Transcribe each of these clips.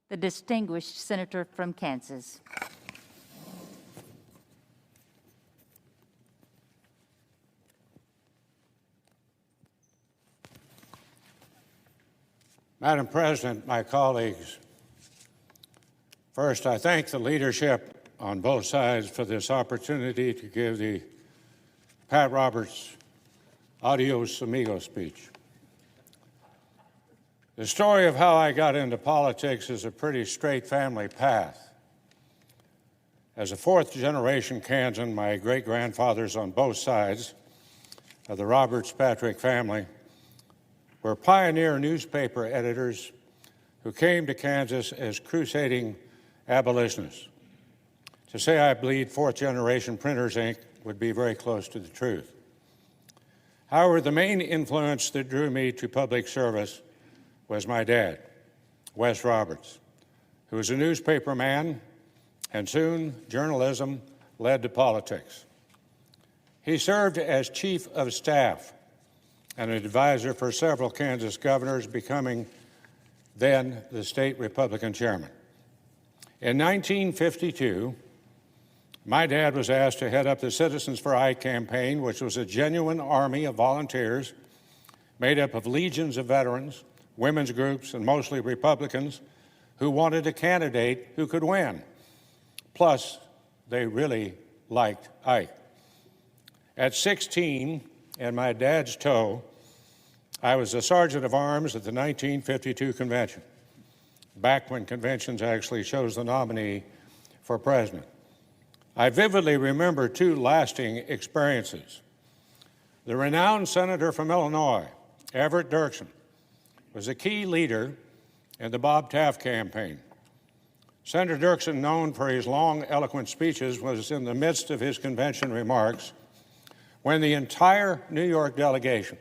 the distinguished senator from Kansas. Madam President, my colleagues, first, I thank the leadership on both sides for this opportunity to give the Pat Roberts Adios Amigo speech. The story of how I got into politics is a pretty straight family path. As a fourth-generation Kansan, my great-grandfathers on both sides of the Roberts Patrick family were pioneer newspaper editors who came to Kansas as crusading abolitionists. To say I bleed fourth-generation printers' ink would be very close to the truth. However, the main influence that drew me to public service was my dad, Wes Roberts, who was a newspaper man, and soon journalism led to politics. He served as chief of staff and an advisor for several Kansas governors, becoming then the state Republican chairman. In 1952, my dad was asked to head up the Citizens for Ike campaign, which was a genuine army of volunteers made up of legions of veterans, women's groups, and mostly Republicans who wanted a candidate who could win. Plus, they really liked Ike. At 16, in my dad's tow, I was a sergeant of arms at the 1952 convention, back when conventions actually chose the nominee for president. I vividly remember two lasting experiences. The renowned senator from Illinois, Everett Dirksen, was a key leader in the Bob Taft campaign. Senator Dirksen, known for his long, eloquent speeches, was in the midst of his convention remarks when the entire New York delegation,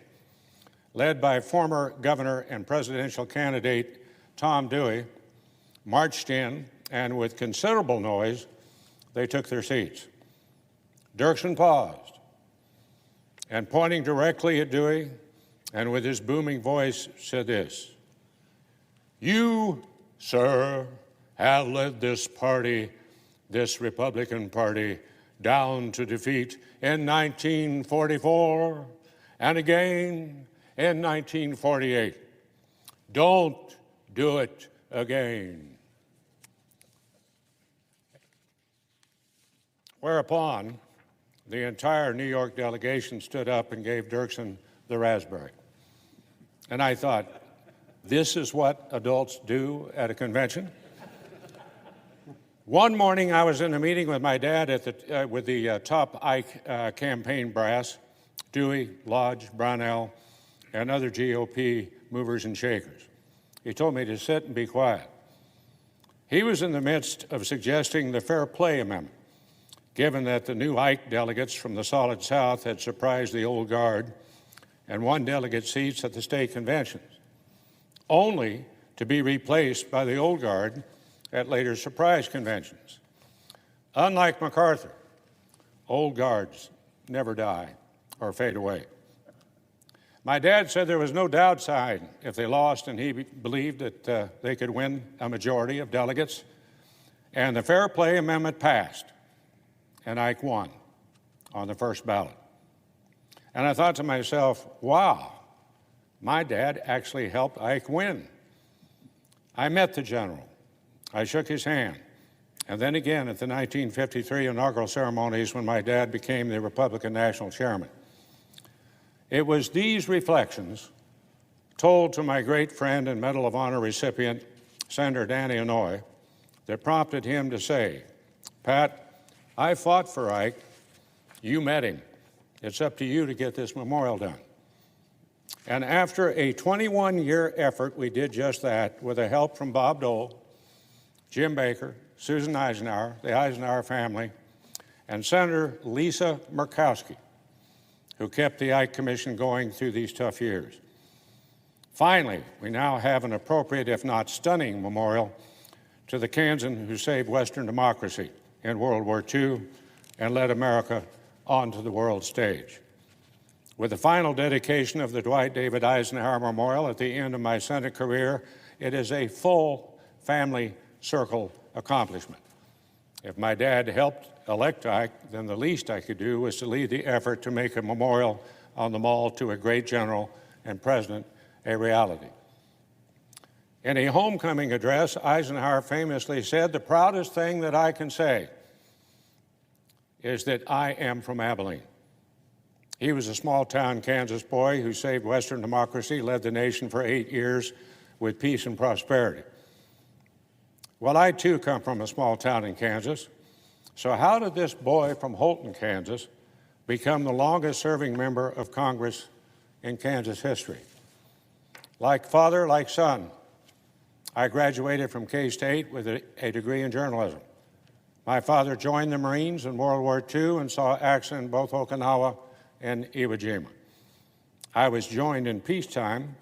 led by former governor and presidential candidate Tom Dewey, marched in, and with considerable noise, they took their seats. Dirksen paused, and pointing directly at Dewey, and with his booming voice said this: "You, sir, have led this party, this Republican Party, down to defeat in 1944 and again in 1948. Don't do it again." Whereupon, the entire New York delegation stood up and gave Dirksen the raspberry. And I thought, this is what adults do at a convention? One morning, I was in a meeting with my dad with the top Ike campaign brass, Dewey, Lodge, Brownell, and other GOP movers and shakers. He told me to sit and be quiet. He was in the midst of suggesting the Fair Play Amendment, given that the new Ike delegates from the Solid South had surprised the old guard and won delegate seats at the state conventions, only to be replaced by the old guard at later surprise conventions. Unlike MacArthur, old guards never die or fade away. My dad said there was no downside if they lost, and he believed that they could win a majority of delegates. And the Fair Play Amendment passed, and Ike won on the first ballot. And I thought to myself, wow, my dad actually helped Ike win. I met the general. I shook his hand. And then again at the 1953 inaugural ceremonies when my dad became the Republican National Chairman. It was these reflections, told to my great friend and Medal of Honor recipient, Senator Danny Inouye, that prompted him to say, "Pat, I fought for Ike. You met him. It's up to you to get this memorial done." And after a 21-year effort, we did just that with the help from Bob Dole, Jim Baker, Susan Eisenhower, the Eisenhower family, and Senator Lisa Murkowski, who kept the Ike Commission going through these tough years. Finally, we now have an appropriate, if not stunning, memorial to the Kansan who saved Western democracy in World War II and led America onto the world stage. With the final dedication of the Dwight David Eisenhower Memorial at the end of my Senate career, it is a full family circle accomplishment. If my dad helped elect Ike, then the least I could do was to lead the effort to make a memorial on the Mall to a great general and president a reality. In a homecoming address, Eisenhower famously said, "The proudest thing that I can say is that I am from Abilene." He was a small-town Kansas boy who saved Western democracy, led the nation for 8 years with peace and prosperity. Well, I too come from a small town in Kansas. So how did this boy from Holton, Kansas, become the longest-serving member of Congress in Kansas history? Like father, like son, I graduated from K-State with a degree in journalism. My father joined the Marines in World War II and saw action in both Okinawa and Iwo Jima. I joined in peacetime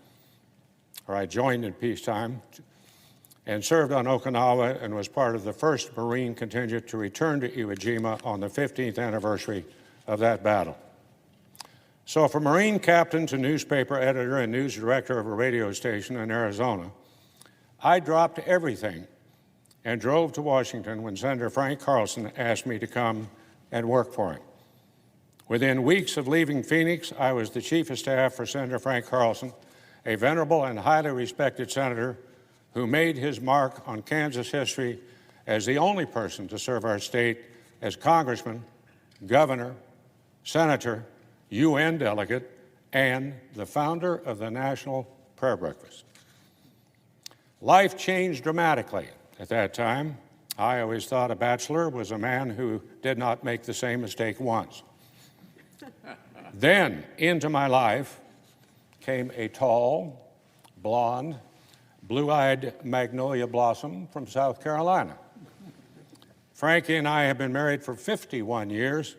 and served on Okinawa and was part of the first Marine contingent to return to Iwo Jima on the 15th anniversary of that battle. So from Marine captain to newspaper editor and news director of a radio station in Arizona, I dropped everything and drove to Washington when Senator Frank Carlson asked me to come and work for him. Within weeks of leaving Phoenix, I was the chief of staff for Senator Frank Carlson, a venerable and highly respected senator who made his mark on Kansas history as the only person to serve our state as congressman, governor, senator, UN delegate, and the founder of the National Prayer Breakfast. Life changed dramatically at that time. I always thought a bachelor was a man who did not make the same mistake once. Then into my life came a tall, blonde, blue-eyed magnolia blossom from South Carolina. Frankie and I have been married for 51 years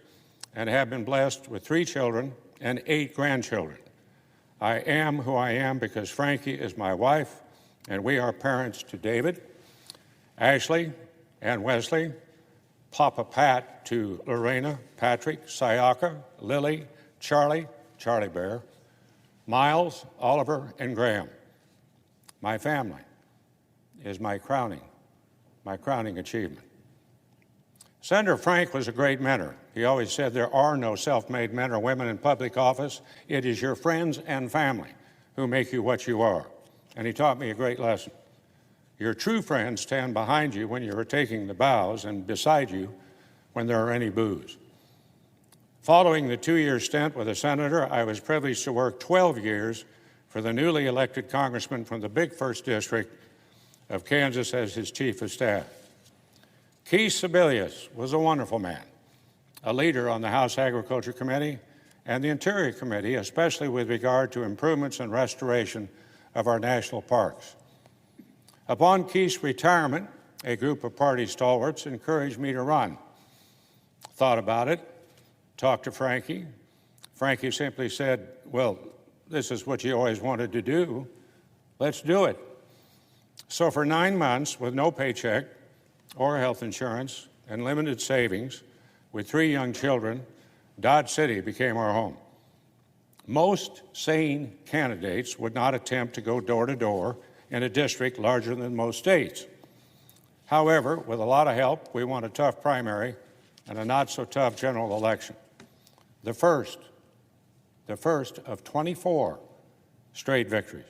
and have been blessed with 3 children and 8 grandchildren. I am who I am because Frankie is my wife, and we are parents to David, Ashley, and Wesley, Papa Pat to Lorena, Patrick, Sayaka, Lily, Charlie Bear, Miles, Oliver, and Graham. My family is my crowning achievement. Senator Frank was a great mentor. He always said there are no self-made men or women in public office. It is your friends and family who make you what you are. And he taught me a great lesson. Your true friends stand behind you when you are taking the bows and beside you when there are any boos. Following the 2-year stint with a senator, I was privileged to work 12 years for the newly elected congressman from the big 1st District of Kansas as his chief of staff. Keith Sebelius was a wonderful man, a leader on the House Agriculture Committee and the Interior Committee, especially with regard to improvements and restoration of our national parks. Upon Keith's retirement, a group of party stalwarts encouraged me to run. Thought about it, talked to Frankie. Frankie simply said, "Well, this is what you always wanted to do. Let's do it." So for 9 months, with no paycheck or health insurance and limited savings, with 3 young children, Dodge City became our home. Most sane candidates would not attempt to go door to door in a district larger than most states. However, with a lot of help, we won a tough primary and a not-so-tough general election. The first of 24 straight victories.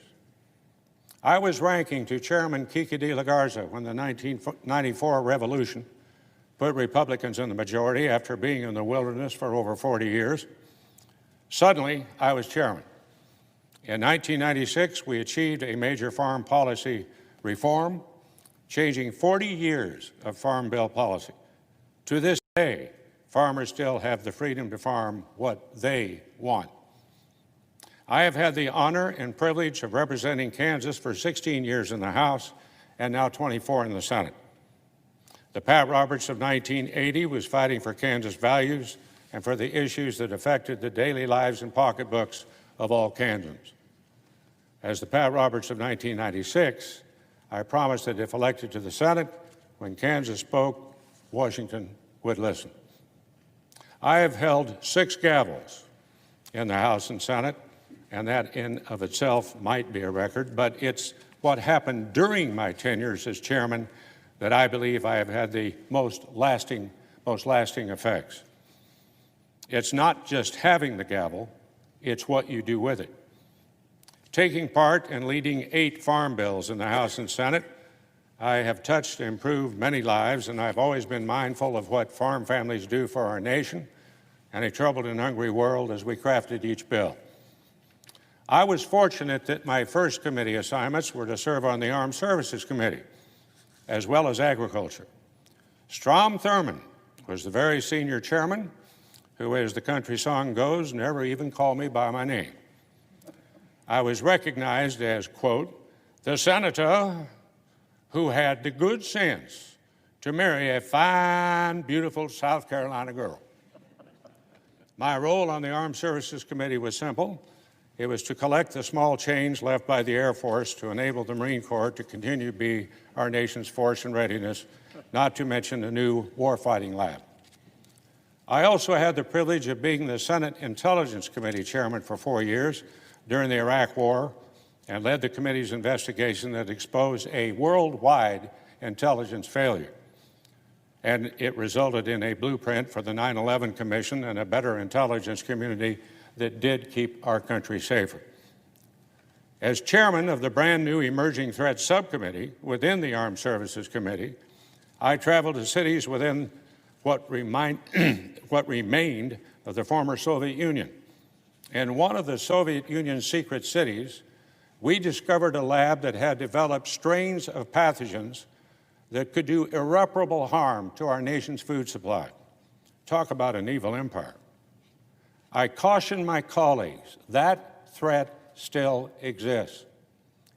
I was ranking to Chairman Kiki de la Garza when the 1994 revolution put Republicans in the majority after being in the wilderness for over 40 years. Suddenly, I was chairman. In 1996, we achieved a major farm policy reform, changing 40 years of Farm Bill policy. To this day, farmers still have the freedom to farm what they want. I have had the honor and privilege of representing Kansas for 16 years in the House and now 24 in the Senate. The Pat Roberts of 1980 was fighting for Kansas values and for the issues that affected the daily lives and pocketbooks of all Kansans. As the Pat Roberts of 1996, I promised that if elected to the Senate, when Kansas spoke, Washington would listen. I have held 6 gavels in the House and Senate, and that in of itself might be a record, but it's what happened during my tenures as chairman that I believe I have had the most lasting effects. It's not just having the gavel, it's what you do with it. Taking part in leading 8 farm bills in the House and Senate, I have touched and improved many lives, and I've always been mindful of what farm families do for our nation and a troubled and hungry world as we crafted each bill. I was fortunate that my first committee assignments were to serve on the Armed Services Committee, as well as Agriculture. Strom Thurmond was the very senior chairman who, as the country song goes, never even called me by my name. I was recognized as, quote, the senator who had the good sense to marry a fine, beautiful South Carolina girl. My role on the Armed Services Committee was simple. It was to collect the small change left by the Air Force to enable the Marine Corps to continue to be our nation's force and readiness, not to mention a new warfighting lab. I also had the privilege of being the Senate Intelligence Committee chairman for 4 years during the Iraq War and led the committee's investigation that exposed a worldwide intelligence failure. And it resulted in a blueprint for the 9/11 Commission and a better intelligence community that did keep our country safer. As chairman of the brand new Emerging Threats Subcommittee within the Armed Services Committee, I traveled to cities within what remained of the former Soviet Union. In one of the Soviet Union's secret cities, we discovered a lab that had developed strains of pathogens that could do irreparable harm to our nation's food supply. Talk about an evil empire. I caution my colleagues that threat still exists,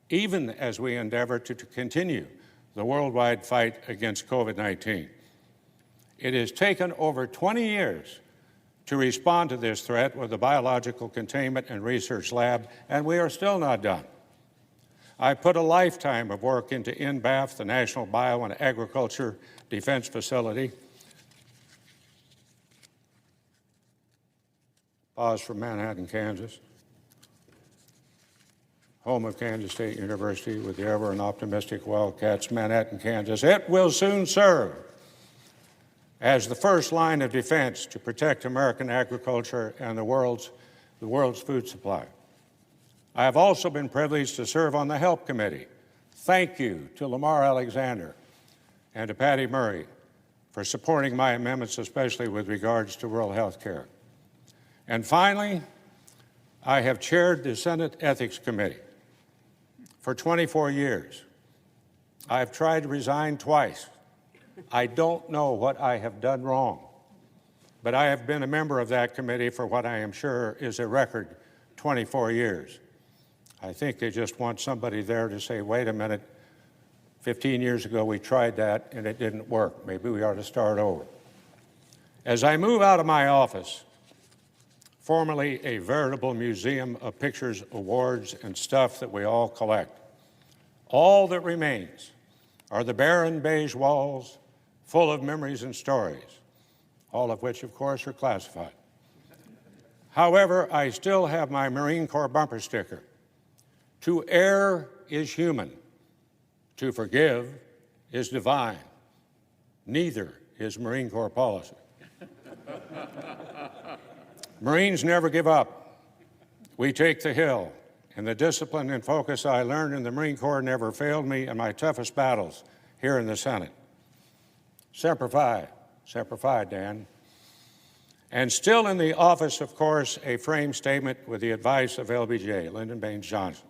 even as we endeavor to continue the worldwide fight against COVID-19. It has taken over 20 years to respond to this threat with the Biological Containment and Research Lab, and we are still not done. I put a lifetime of work into NBAF, the National Bio and Agriculture Defense Facility. Pause from Manhattan, Kansas, home of Kansas State University with the ever and optimistic Wildcats, Manhattan, Kansas. It will soon serve as the first line of defense to protect American agriculture and the world's food supply. I have also been privileged to serve on the Help Committee. Thank you to Lamar Alexander and to Patty Murray for supporting my amendments, especially with regards to rural health care. And finally, I have chaired the Senate Ethics Committee for 24 years. I have tried to resign twice. I don't know what I have done wrong, but I have been a member of that committee for what I am sure is a record 24 years. I think they just want somebody there to say, wait a minute, 15 years ago we tried that and it didn't work. Maybe we ought to start over. As I move out of my office, formerly a veritable museum of pictures, awards, and stuff that we all collect, all that remains are the barren beige walls full of memories and stories, all of which, of course, are classified. However, I still have my Marine Corps bumper sticker. To err is human. To forgive is divine. Neither is Marine Corps policy. Marines never give up. We take the hill, and the discipline and focus I learned in the Marine Corps never failed me in my toughest battles here in the Senate. Semper Fi, Dan. And still in the office, of course, a framed statement with the advice of LBJ, Lyndon Baines Johnson.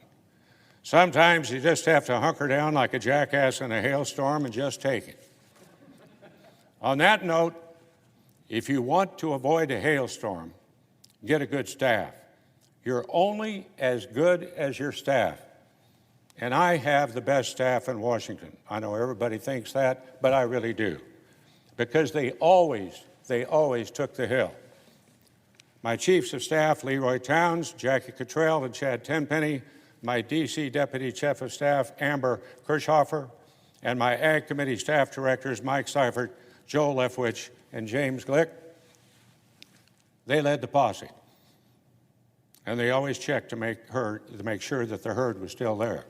Sometimes you just have to hunker down like a jackass in a hailstorm and just take it. On that note, if you want to avoid a hailstorm, get a good staff. You're only as good as your staff. And I have the best staff in Washington. I know everybody thinks that, but I really do. Because they always took the hill. My chiefs of staff, Leroy Towns, Jackie Cottrell, and Chad Tenpenny, my D.C. Deputy Chief of Staff, Amber Kirchhofer, and my Ag Committee staff directors, Mike Seifert, Joe Leftwich, and James Glick, they led the posse. And they always checked to make sure that the herd was still there.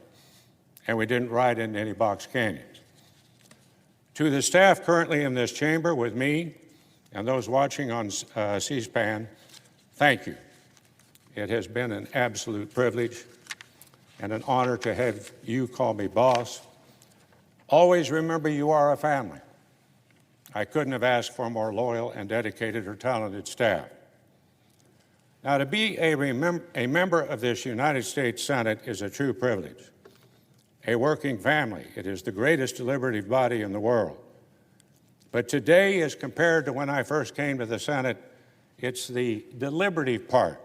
and we didn't ride into any box canyons. To the staff currently in this chamber with me and those watching on C-SPAN, thank you. It has been an absolute privilege and an honor to have you call me boss. Always remember you are a family. I couldn't have asked for a more loyal and dedicated or talented staff. Now, to be a member of this United States Senate is a true privilege. A working family, it is the greatest deliberative body in the world. But today, as compared to when I first came to the Senate, it's the deliberative part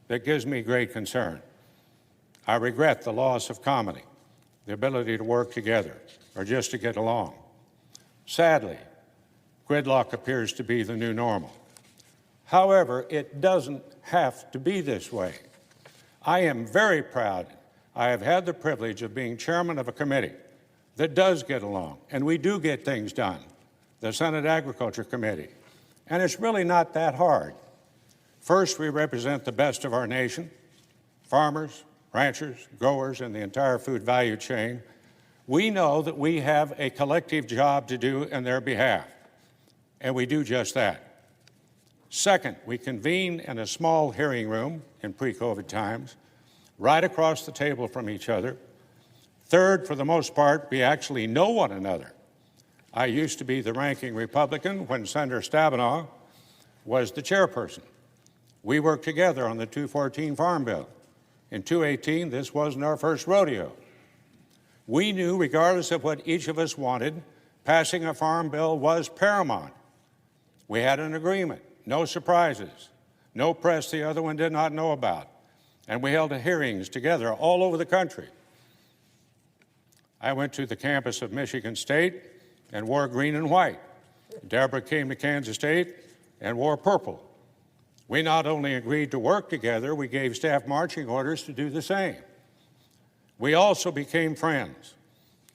that gives me great concern. I regret the loss of comedy, the ability to work together, or just to get along. Sadly, gridlock appears to be the new normal. However, it doesn't have to be this way. I am very proud I have had the privilege of being chairman of a committee that does get along, and we do get things done, the Senate Agriculture Committee. And it's really not that hard. First, we represent the best of our nation, farmers, ranchers, growers, and the entire food value chain. We know that we have a collective job to do in their behalf, and we do just that. Second, we convene in a small hearing room in pre-COVID times, right across the table from each other. Third, for the most part, we actually know one another. I used to be the ranking Republican when Senator Stabenow was the chairperson. We worked together on the 214 Farm Bill. In 218, this wasn't our first rodeo. We knew, regardless of what each of us wanted, passing a farm bill was paramount. We had an agreement, no surprises, no press the other one did not know about, and we held hearings together all over the country. I went to the campus of Michigan State and wore green and white. Deborah came to Kansas State and wore purple. We not only agreed to work together, we gave staff marching orders to do the same. We also became friends.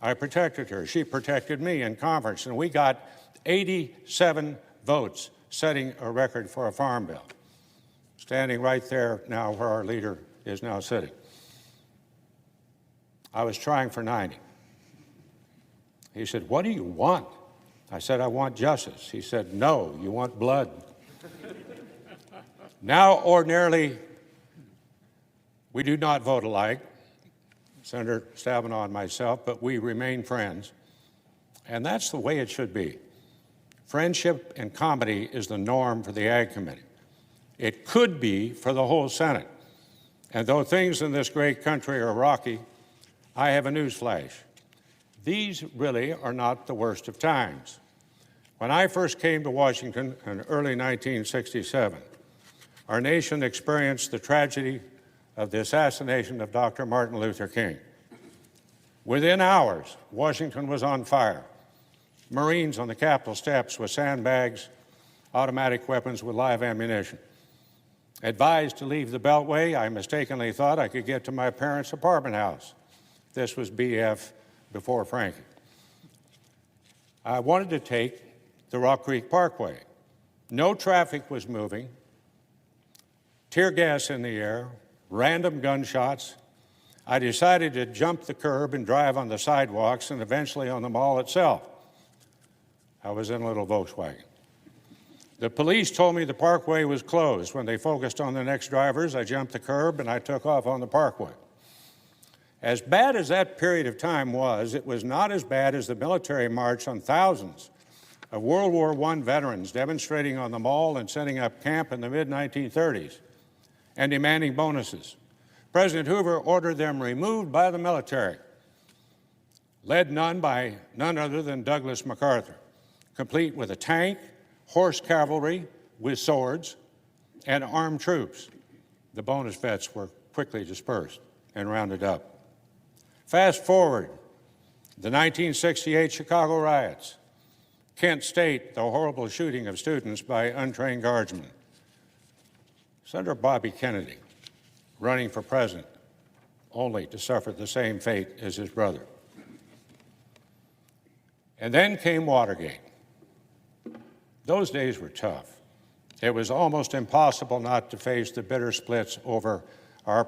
I protected her, she protected me in conference, and we got 87 votes, setting a record for a farm bill. Standing right there now where our leader is now sitting. I was trying for 90. He said, "What do you want?" I said, "I want justice." He said, "No, you want blood." Now, ordinarily, we do not vote alike, Senator Stabenow and myself, but we remain friends. And that's the way it should be. Friendship and comedy is the norm for the Ag Committee. It could be for the whole Senate. And though things in this great country are rocky, I have a news flash. These really are not the worst of times. When I first came to Washington in early 1967, our nation experienced the tragedy of the assassination of Dr. Martin Luther King. Within hours, Washington was on fire. Marines on the Capitol steps with sandbags, automatic weapons with live ammunition. Advised to leave the Beltway, I mistakenly thought I could get to my parents' apartment house. This was BF before Frankie. I wanted to take the Rock Creek Parkway. No traffic was moving. Tear gas in the air, random gunshots. I decided to jump the curb and drive on the sidewalks and eventually on the mall itself. I was in a little Volkswagen. The police told me the parkway was closed. When they focused on the next drivers, I jumped the curb and I took off on the parkway. As bad as that period of time was, it was not as bad as the military march on thousands of World War I veterans demonstrating on the mall and setting up camp in the mid-1930s and demanding bonuses. President Hoover ordered them removed by the military, led by none other than Douglas MacArthur, complete with a tank, horse cavalry with swords, and armed troops. The bonus vets were quickly dispersed and rounded up. Fast forward, the 1968 Chicago riots, Kent State, the horrible shooting of students by untrained guardsmen. Senator Bobby Kennedy, running for president, only to suffer the same fate as his brother. And then came Watergate. Those days were tough. It was almost impossible not to face the bitter splits over our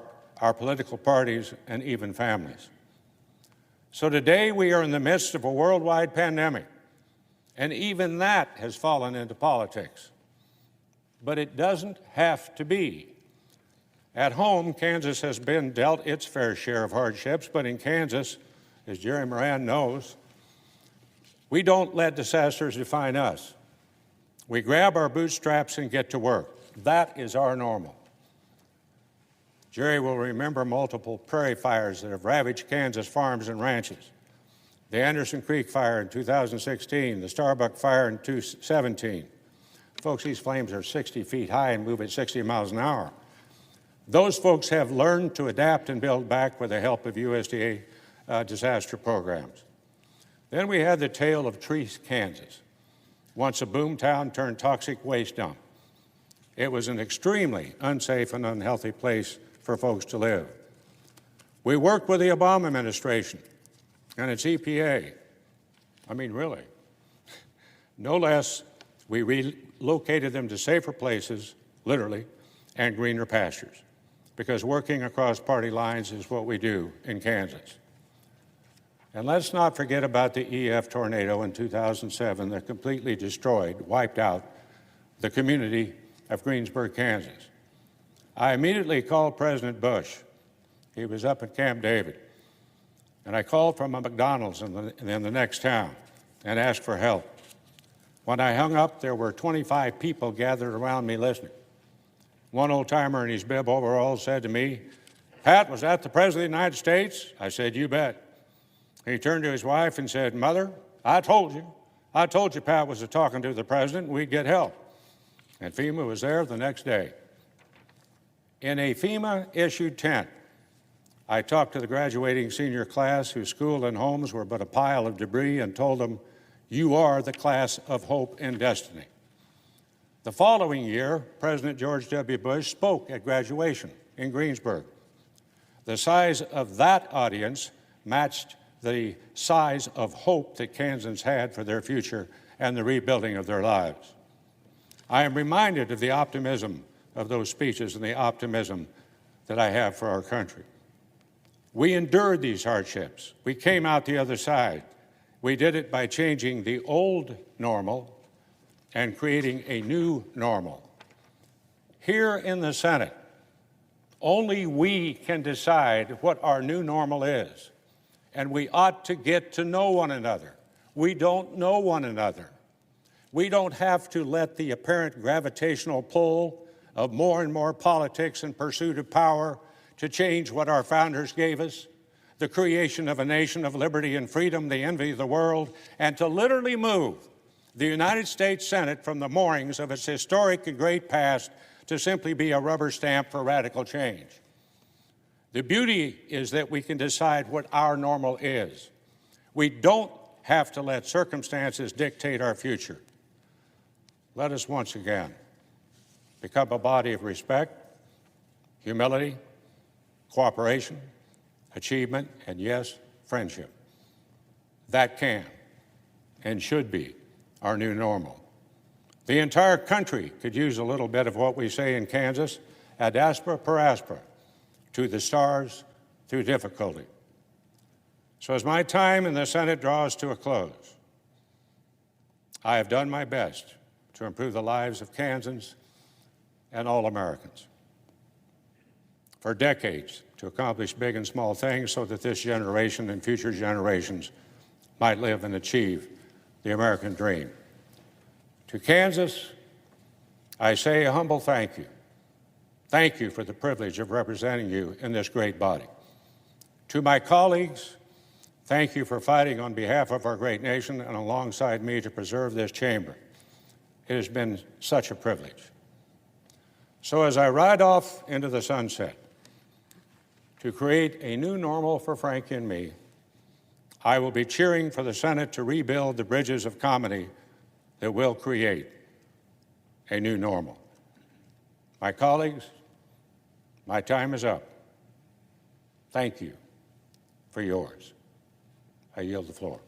political parties and even families. So today we are in the midst of a worldwide pandemic, and even that has fallen into politics. But it doesn't have to be. At home, Kansas has been dealt its fair share of hardships, but in Kansas, as Jerry Moran knows, we don't let disasters define us. We grab our bootstraps and get to work. That is our normal. Jerry will remember multiple prairie fires that have ravaged Kansas farms and ranches. The Anderson Creek fire in 2016, the Starbuck fire in 2017. Folks, these flames are 60 feet high and move at 60 miles an hour. Those folks have learned to adapt and build back with the help of USDA disaster programs. Then we had the tale of Treese, Kansas, once a boom town turned toxic waste dump. It was an extremely unsafe and unhealthy place for folks to live. We worked with the Obama administration and its EPA. I mean, really. No less, we relocated them to safer places, literally, and greener pastures, because working across party lines is what we do in Kansas. And let's not forget about the EF tornado in 2007 that completely destroyed, wiped out the community of Greensburg, Kansas. I immediately called President Bush. He was up at Camp David. And I called from a McDonald's in the next town and asked for help. When I hung up, there were 25 people gathered around me listening. One old-timer in his bib overalls said to me, "Pat, was that the President of the United States?" I said, "You bet." He turned to his wife and said, "Mother, I told you Pat was talking to the President and we'd get help." And FEMA was there the next day. In a FEMA-issued tent, I talked to the graduating senior class whose school and homes were but a pile of debris and told them, "You are the class of hope and destiny." The following year, President George W. Bush spoke at graduation in Greensburg. The size of that audience matched the size of hope that Kansans had for their future and the rebuilding of their lives. I am reminded of the optimism of those speeches and the optimism that I have for our country. We endured these hardships. We came out the other side. We did it by changing the old normal and creating a new normal. Here in the Senate, only we can decide what our new normal is, and we ought to get to know one another. We don't know one another. We don't have to let the apparent gravitational pull of more and more politics and pursuit of power to change what our founders gave us, the creation of a nation of liberty and freedom, the envy of the world, and to literally move the United States Senate from the moorings of its historic and great past to simply be a rubber stamp for radical change. The beauty is that we can decide what our normal is. We don't have to let circumstances dictate our future. Let us once again become a body of respect, humility, cooperation, achievement, and yes, friendship. That can and should be our new normal. The entire country could use a little bit of what we say in Kansas, ad aspera per aspera, to the stars through difficulty. So as my time in the Senate draws to a close, I have done my best to improve the lives of Kansans and all Americans. For decades, to accomplish big and small things so that this generation and future generations might live and achieve the American dream. To Kansas, I say a humble thank you. Thank you for the privilege of representing you in this great body. To my colleagues, thank you for fighting on behalf of our great nation and alongside me to preserve this chamber. It has been such a privilege. So as I ride off into the sunset to create a new normal for Frankie and me, I will be cheering for the Senate to rebuild the bridges of comedy that will create a new normal. My colleagues, my time is up. Thank you for yours. I yield the floor.